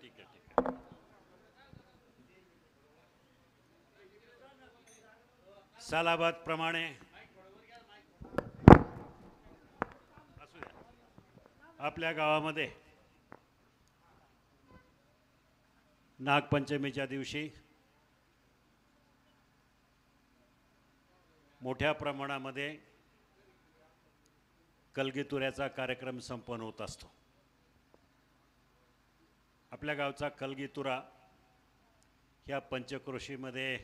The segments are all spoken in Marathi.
ठीक आहे ठीक आहे. सालाबाद प्रमाणे असू द्या, आपल्या गावामध्ये नागपंचमीच्या दिवशी मोठ्या प्रमाणामध्ये कलगीतुऱ्याचा कार्यक्रम संपन्न होत असतो. आपल्या गावचा कलगीतुरा ह्या पंचक्रोशीमध्ये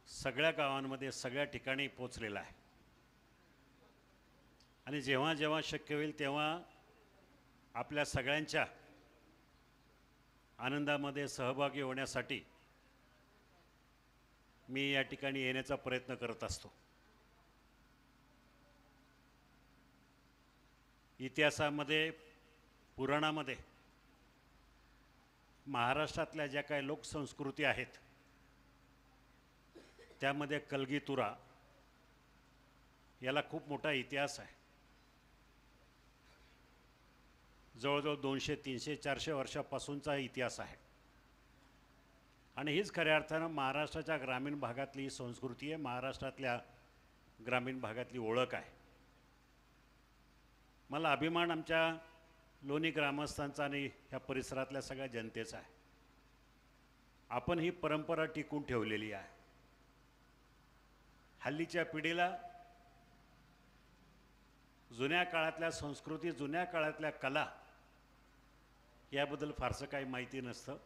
सगळ्या गावांमध्ये सगळ्या ठिकाणी पोचलेला आहे आणि जेव्हा जेव्हा शक्य होईल तेव्हा आपल्या सगळ्यांच्या आनंदामध्ये सहभागी होण्यासाठी मी या ठिकाणी येण्याचा प्रयत्न करत असतो. इतिहासामध्ये पुराणामध्ये महाराष्ट्रातल्या ज्या काही लोकसंस्कृती आहेत त्यामध्ये कलगीतुरा याला खूप मोठा इतिहास आहे. जवळजवळ 200, 300, 400 वर्षापासूनचा इतिहास आहे आणि हीच खऱ्या अर्थानं महाराष्ट्राच्या ग्रामीण भागातली संस्कृती आहे, महाराष्ट्रातल्या ग्रामीण भागातली ओळख आहे. मला अभिमान आमच्या लोणी ग्रामस्थांचा आणि ह्या परिसरातल्या सगळ्या जनतेचा आहे. आपण ही परंपरा टिकून ठेवलेली आहे. हल्लीच्या पिढीला जुन्या काळातल्या संस्कृती, जुन्या काळातल्या कला याबद्दल फारसं काही माहिती नसतं,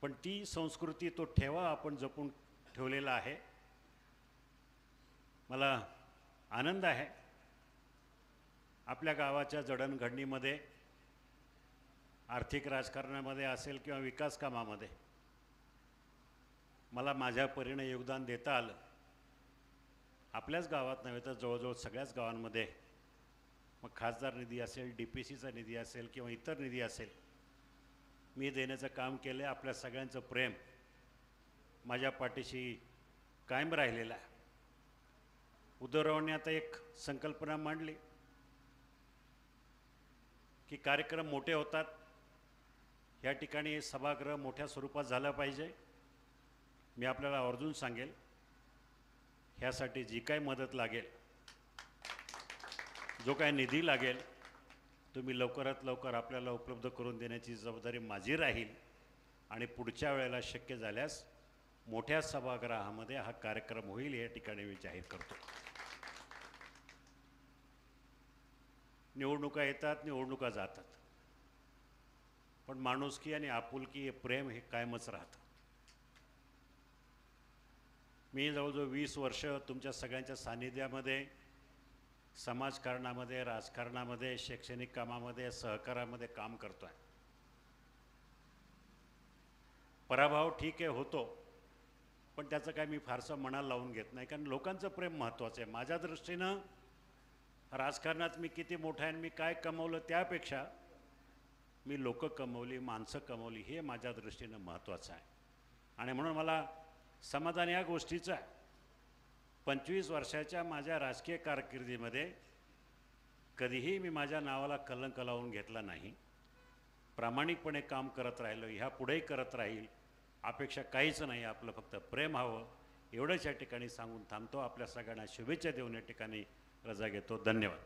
पण ती संस्कृती, तो ठेवा आपण जपून ठेवलेला आहे. मला आनंद आहे आपल्या गावाच्या जडणघडणीमध्ये, आर्थिक राजकारणामध्ये असेल किंवा विकास कामामध्ये मला माझ्या परीने योगदान देता आलं. आपल्याच गावात नव्हे तर जवळजवळ सगळ्याच गावांमध्ये, मग खासदार निधी असेल, DPCचा निधी असेल किंवा इतर निधी असेल, मी देण्याचं काम केलं. आपल्या सगळ्यांचं प्रेम माझ्या पाठीशी कायम राहिलेलं आहे. उद्धवरावांनी आता एक संकल्पना मांडली की कार्यक्रम मोठे होतात, या ठिकाणी सभागृह मोठ्या स्वरूपात झालं पाहिजे. मी आपल्याला आवर्जून सांगेल, ह्यासाठी जी काही मदत लागेल, जो काही निधी लागेल, तुम्ही लवकरात लवकर आपल्याला उपलब्ध करून देण्याची जबाबदारी माझी राहील आणि पुढच्या वेळेला शक्य झाल्यास मोठ्या सभागृहामध्ये हा कार्यक्रम होईल, या ठिकाणी मी जाहीर करतो. निवडणुका येतात, निवडणुका जातात, पण माणुसकी आणि आपुलकी, हे प्रेम हे कायमच राहतं. मी जवळजवळ 20 वर्ष तुमच्या सगळ्यांच्या सान्निध्यामध्ये समाजकारणामध्ये, राजकारणामध्ये, शैक्षणिक कामामध्ये, सहकारामध्ये काम करतो आहे. पराभव ठीक आहे, होतो, पण त्याचं काय मी फारसं मनाला लावून घेत नाही, कारण लोकांचं प्रेम महत्त्वाचं आहे. माझ्या दृष्टीनं राजकारणात मी किती मोठा आहे, मी काय कमवलं त्यापेक्षा मी लोकं कमवली, माणसं कमवली, हे माझ्या दृष्टीनं महत्त्वाचं आहे. आणि म्हणून मला समाधान या गोष्टीचं आहे, 25 वर्षाच्या माझ्या राजकीय कारकिर्दीमध्ये कधीही मी माझ्या नावाला कलंक लावून घेतला नाही. प्रामाणिकपणे काम करत राहिलो, ह्या पुढेही करत राहील. अपेक्षा काहीच नाही, आपलं फक्त प्रेम हवं, एवढंच या ठिकाणी सांगून थांबतो. आपल्या सगळ्यांना शुभेच्छा देऊन या ठिकाणी रजा घेतो. धन्यवाद.